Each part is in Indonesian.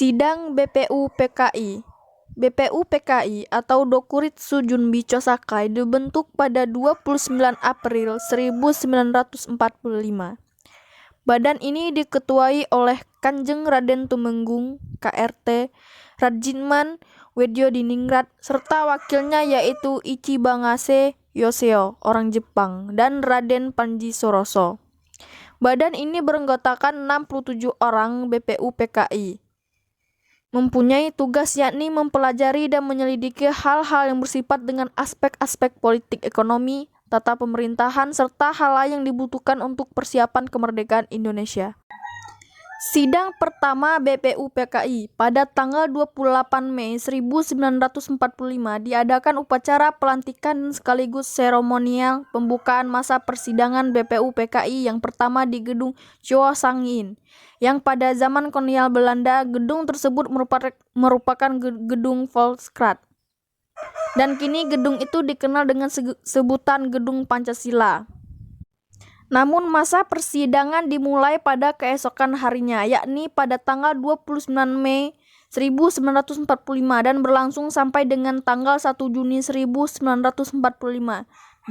Sidang BPU-PKI. BPU-PKI atau Dokuritsu Junbi Chosakai dibentuk pada 29 April 1945. Badan ini diketuai oleh Kanjeng Raden Tumenggung, KRT, Radjinman Wedyodiningrat, serta wakilnya yaitu Ichibangase Yoseo, orang Jepang, dan Raden Panji Soroso. Badan ini beranggotakan 67 orang BPU-PKI. Mempunyai tugas yakni mempelajari dan menyelidiki hal-hal yang bersifat dengan aspek-aspek politik ekonomi, tata pemerintahan, serta hal lain yang dibutuhkan untuk persiapan kemerdekaan Indonesia. Sidang pertama BPU-PKI pada tanggal 28 Mei 1945 diadakan upacara pelantikan sekaligus seremonial pembukaan masa persidangan BPU-PKI yang pertama di gedung Choosangin, yang pada zaman kolonial Belanda gedung tersebut merupakan gedung Volkskrant. Dan kini gedung itu dikenal dengan sebutan Gedung Pancasila. Namun masa persidangan dimulai pada keesokan harinya, yakni pada tanggal 29 Mei 1945 dan berlangsung sampai dengan tanggal 1 Juni 1945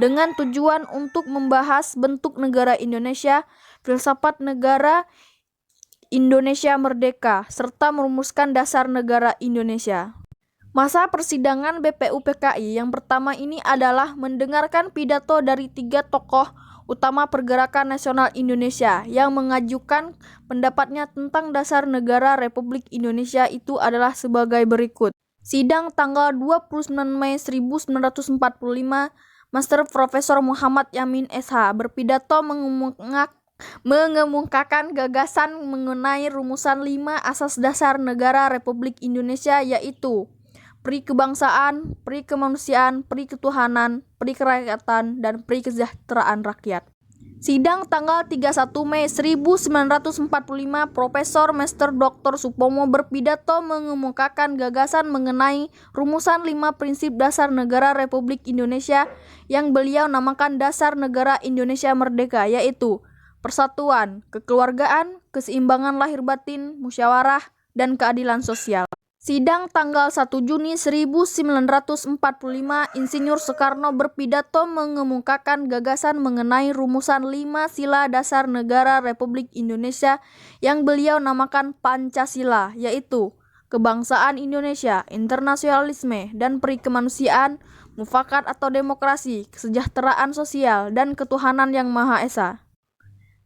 dengan tujuan untuk membahas bentuk negara Indonesia, filsafat negara Indonesia merdeka, serta merumuskan dasar negara Indonesia. Masa persidangan BPU-PKI yang pertama ini adalah mendengarkan pidato dari 3 tokoh utama pergerakan nasional Indonesia yang mengajukan pendapatnya tentang dasar negara Republik Indonesia itu adalah sebagai berikut. Sidang tanggal 29 Mei 1945, Master Profesor Muhammad Yamin SH berpidato mengemukakan gagasan mengenai rumusan 5 asas dasar negara Republik Indonesia, yaitu pri kebangsaan, pri kemanusiaan, pri ketuhanan, pri kerakyatan, dan pri kesejahteraan rakyat. Sidang tanggal 31 Mei 1945, Profesor Master Dr. Supomo berpidato mengemukakan gagasan mengenai rumusan 5 prinsip dasar negara Republik Indonesia yang beliau namakan Dasar Negara Indonesia Merdeka, yaitu persatuan, kekeluargaan, keseimbangan lahir batin, musyawarah, dan keadilan sosial. Sidang tanggal 1 Juni 1945, Insinyur Soekarno berpidato mengemukakan gagasan mengenai rumusan 5 sila dasar negara Republik Indonesia yang beliau namakan Pancasila, yaitu kebangsaan Indonesia, internasionalisme, dan pri kemanusiaan, mufakat atau demokrasi, kesejahteraan sosial, dan ketuhanan yang Maha Esa.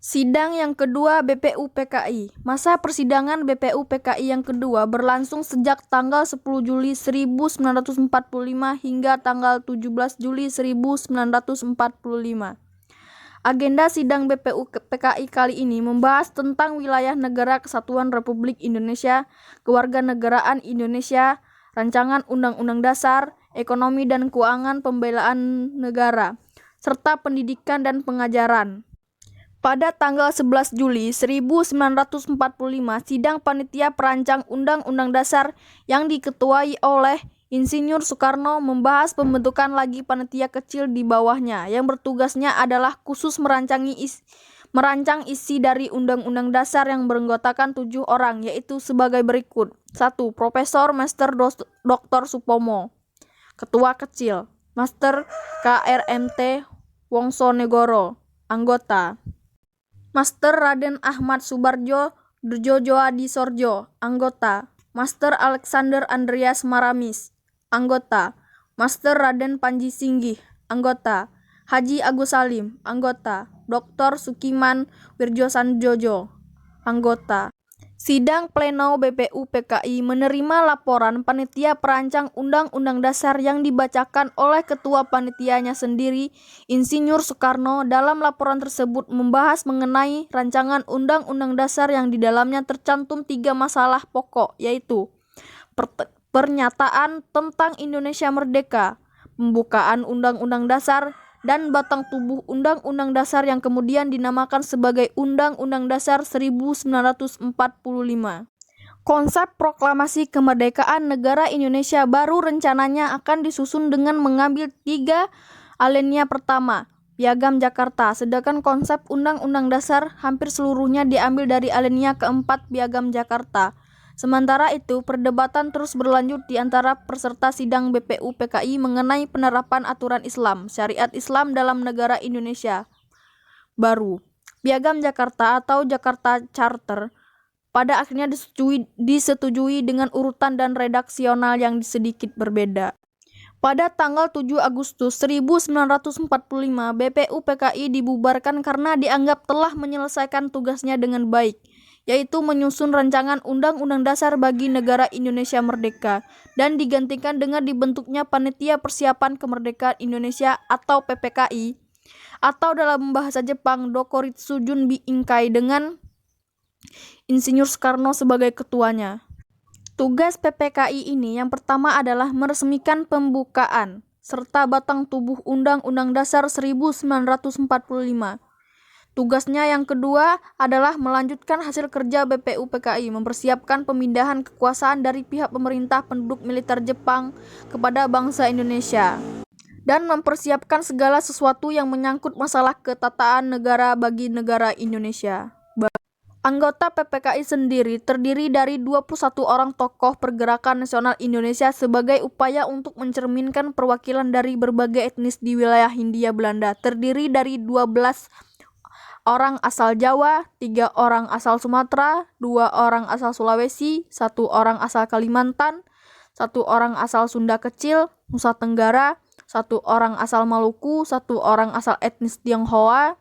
Sidang yang kedua BPU-PKI. Masa persidangan BPU-PKI yang kedua berlangsung sejak tanggal 10 Juli 1945 hingga tanggal 17 Juli 1945. Agenda sidang BPU-PKI kali ini membahas tentang wilayah negara kesatuan Republik Indonesia, kewarganegaraan Indonesia, rancangan Undang-Undang Dasar, ekonomi dan keuangan pembelaan negara, serta pendidikan dan pengajaran. Pada tanggal 11 Juli 1945, sidang panitia perancang Undang-Undang Dasar yang diketuai oleh Insinyur Soekarno membahas pembentukan lagi panitia kecil di bawahnya yang bertugasnya adalah khusus merancang isi dari Undang-Undang Dasar yang beranggotakan 7 orang, yaitu sebagai berikut. 1. Profesor Master Dr. Supomo. Ketua Kecil. Master KRMT Wongsonegoro. Anggota. Master Raden Ahmad Subarjo Durjojoadi Sorjo, anggota. Master Alexander Andreas Maramis, anggota. Master Raden Panji Singgih, anggota. Haji Agus Salim, anggota. Dr. Sukiman Wirjosanjojo, anggota. Sidang Pleno BPU-PKI menerima laporan panitia perancang Undang-Undang Dasar yang dibacakan oleh Ketua Panitianya sendiri, Insinyur Soekarno. Dalam laporan tersebut membahas mengenai rancangan Undang-Undang Dasar yang di dalamnya tercantum 3 masalah pokok, yaitu pernyataan tentang Indonesia Merdeka, pembukaan Undang-Undang Dasar, dan batang tubuh Undang-Undang Dasar yang kemudian dinamakan sebagai Undang-Undang Dasar 1945. Konsep proklamasi kemerdekaan negara Indonesia baru rencananya akan disusun dengan mengambil 3 alinea. Pertama, Piagam Jakarta, sedangkan konsep Undang-Undang Dasar hampir seluruhnya diambil dari alinea keempat Piagam Jakarta. Sementara itu, perdebatan terus berlanjut di antara peserta sidang BPU PKI mengenai penerapan aturan Islam, syariat Islam dalam negara Indonesia baru, Piagam Jakarta atau Jakarta Charter, pada akhirnya disetujui dengan urutan dan redaksional yang sedikit berbeda. Pada tanggal 7 Agustus 1945, BPU PKI dibubarkan karena dianggap telah menyelesaikan tugasnya dengan baik, yaitu menyusun rancangan Undang-Undang Dasar bagi negara Indonesia merdeka, dan digantikan dengan dibentuknya Panitia Persiapan Kemerdekaan Indonesia atau PPKI, atau dalam bahasa Jepang Dokuritsu Junbi Inkai, dengan Insinyur Soekarno sebagai ketuanya. Tugas PPKI ini yang pertama adalah meresmikan pembukaan serta batang tubuh Undang-Undang Dasar 1945. Tugasnya yang kedua adalah melanjutkan hasil kerja BPU PKI, mempersiapkan pemindahan kekuasaan dari pihak pemerintah penduduk militer Jepang kepada bangsa Indonesia, dan mempersiapkan segala sesuatu yang menyangkut masalah ketataan negara bagi negara Indonesia. Anggota PPKI sendiri terdiri dari 21 orang tokoh pergerakan nasional Indonesia sebagai upaya untuk mencerminkan perwakilan dari berbagai etnis di wilayah Hindia Belanda, terdiri dari 12 orang asal Jawa, 3 orang asal Sumatera, 2 orang asal Sulawesi, 1 orang asal Kalimantan, 1 orang asal Sunda Kecil, Nusa Tenggara, 1 orang asal Maluku, 1 orang asal etnis Tionghoa.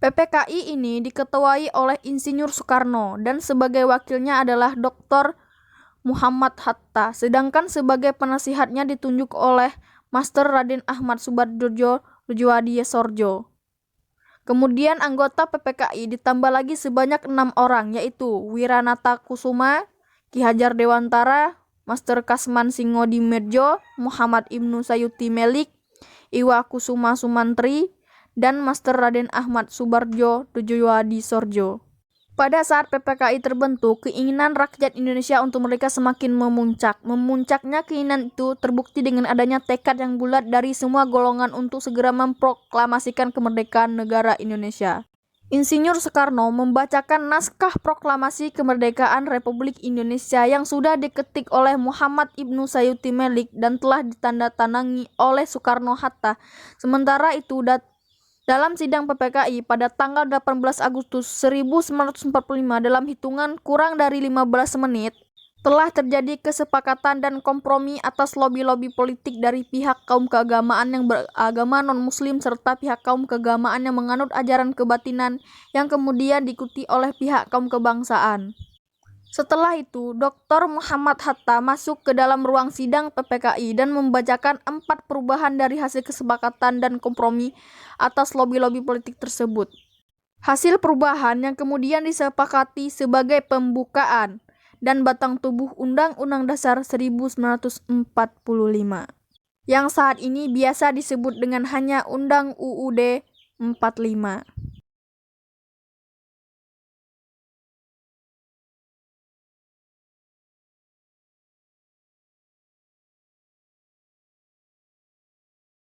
PPKI ini diketuai oleh Insinyur Soekarno dan sebagai wakilnya adalah Dr. Muhammad Hatta, sedangkan sebagai penasihatnya ditunjuk oleh Master Raden Ahmad Subardjo Djoswardisorjo. Kemudian anggota PPKI ditambah lagi sebanyak 6 orang, yaitu Wiranata Kusuma, Ki Hajar Dewantara, Master Kasman Singodimedjo, Muhammad Ibnu Sayuti Melik, Iwa Kusuma Sumantri, dan Master Raden Ahmad Subardjo Djoswardisorjo. Pada saat PPKI terbentuk, keinginan rakyat Indonesia untuk mereka semakin memuncak. Memuncaknya keinginan itu terbukti dengan adanya tekad yang bulat dari semua golongan untuk segera memproklamasikan kemerdekaan negara Indonesia. Insinyur Soekarno membacakan naskah proklamasi kemerdekaan Republik Indonesia yang sudah diketik oleh Muhammad Ibnu Sayuti Melik dan telah ditandatangani oleh Soekarno-Hatta. Sementara itu, dalam sidang PPKI pada tanggal 18 Agustus 1945, dalam hitungan kurang dari 15 menit, telah terjadi kesepakatan dan kompromi atas lobi-lobi politik dari pihak kaum keagamaan yang beragama non-muslim serta pihak kaum keagamaan yang menganut ajaran kebatinan yang kemudian diikuti oleh pihak kaum kebangsaan. Setelah itu, Dr. Muhammad Hatta masuk ke dalam ruang sidang PPKI dan membacakan 4 perubahan dari hasil kesepakatan dan kompromi atas lobi-lobi politik tersebut. Hasil perubahan yang kemudian disepakati sebagai pembukaan dan batang tubuh Undang-Undang Dasar 1945, yang saat ini biasa disebut dengan hanya Undang UUD 45.